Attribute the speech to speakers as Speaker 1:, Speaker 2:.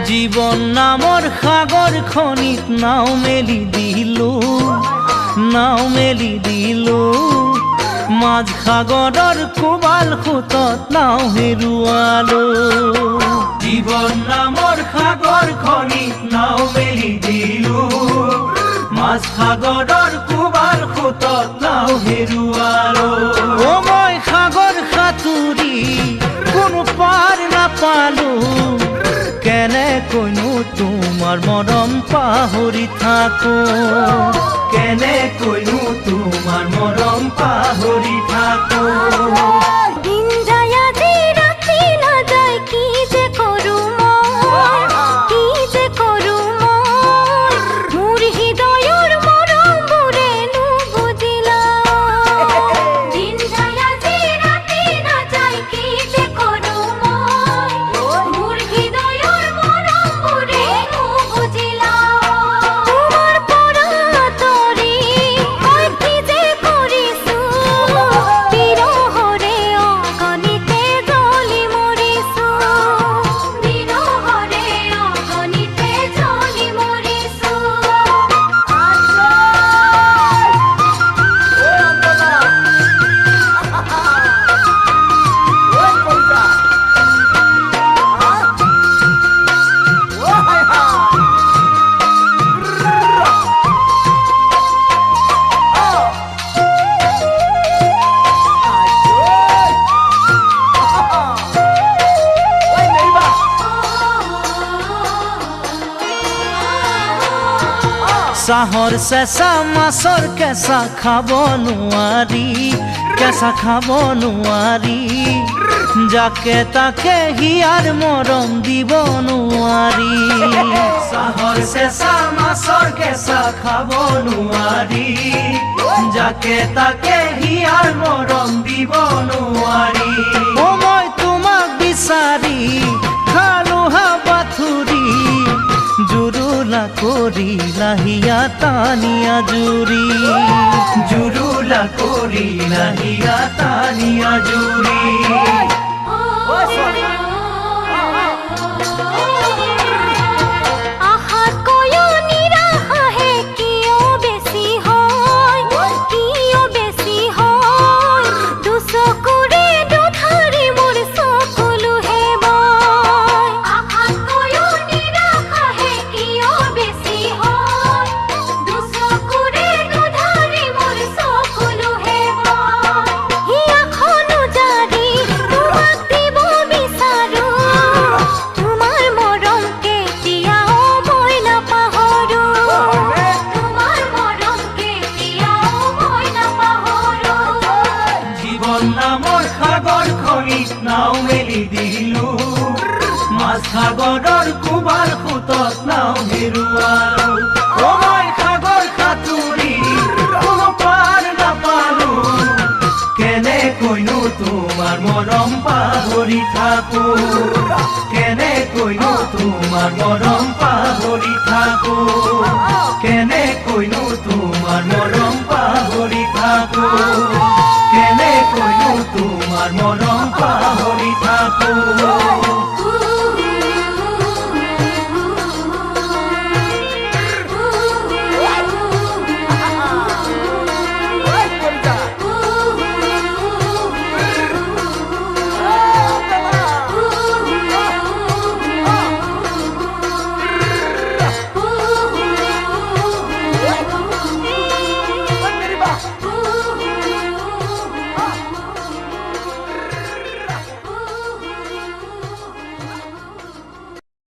Speaker 1: জীবন নামৰ সাগৰ খনিত নাও মেলি দিলো মাঝ সাগৰৰ কোবাল খুতত নাও হেৰুৱালো জীবন নামৰ সাগৰ খনিত নাও মেলি দিলো মাঝ সাগৰৰ কোবাল খুতত নাও হেৰুৱালো মই সাগৰ সাঁতুৰি কোনো পাৰ নাপালো কেনেকৈনো তোমাৰ মৰম পাহৰি থাকো কেনেকৈনো তোমাৰ মৰম পাহৰি থাকো
Speaker 2: দিন যায় আজি ৰাতি নাযায় কি যে কৰো মই মোৰ হৃদয়ৰ মৰমবোৰে নুবুজিলা দিন যায় আজি ৰাতি নাযায় কি যে কৰো মই মোৰ হৃদয়ৰ মৰমবোৰে নুবুজিলা তোমাৰ পৰা তৰি মই কি যে কৰিছো বিৰহৰে অগণিতে জ্বলি মৰিছো বিৰহৰে অগণিতে জ্বলি মৰিছো
Speaker 1: চাহৰ চেঁচা মাছৰ কেঁচা খাব নোৱাৰি যাকে তাকে হিয়াৰ মৰম দিব নোৱাৰি চাহৰ চেঁচা মাছৰ কেঁচা খাব নোৱাৰি যাকে তাকে হিয়াৰ মৰম দিব নোৱাৰি মই তোমাক বিচাৰি খালো হাবাথুৰি জুৰুলা কৰিলা হিয়া টানিয়া জুৰি জুৰুলা কৰিলা হিয়া টানিয়া জুৰি
Speaker 2: আশাতকৈও নিৰাশাহে কিয় বেছি হয় দুচকুৰে দুধাৰি মোৰ চকুলোহে বয় আশাতকৈও নিৰাশাহে কিয় বেছি হয় দুচকুৰে দুধাৰি মোৰ চকুলোহে বয় হিয়াখনো জাৰি তোমাক দিব বিচাৰো তোমাৰ মৰম কেতিয়াও মই নাপাহৰো তোমাৰ মৰম কেতিয়াও মই নাপাহৰো
Speaker 1: জীবন নামৰ সাগৰ খনিত নাও মেলি দিলো মাছ সাগৰৰ কোবাল খুতত নাও হেৰুৱালো মই সাগৰ সাঁতুৰি কোনো পাৰ নাপালো কেনেকৈনো তোমাৰ মৰম পাহৰি থাকো কেনেকৈনো তোমাৰ মৰম পাহৰি থাকো কেনেকৈনো তোমাৰ মৰম পাহৰি থাকো কেনেকৈনো তোমাৰ মৰম পাহৰি থাকো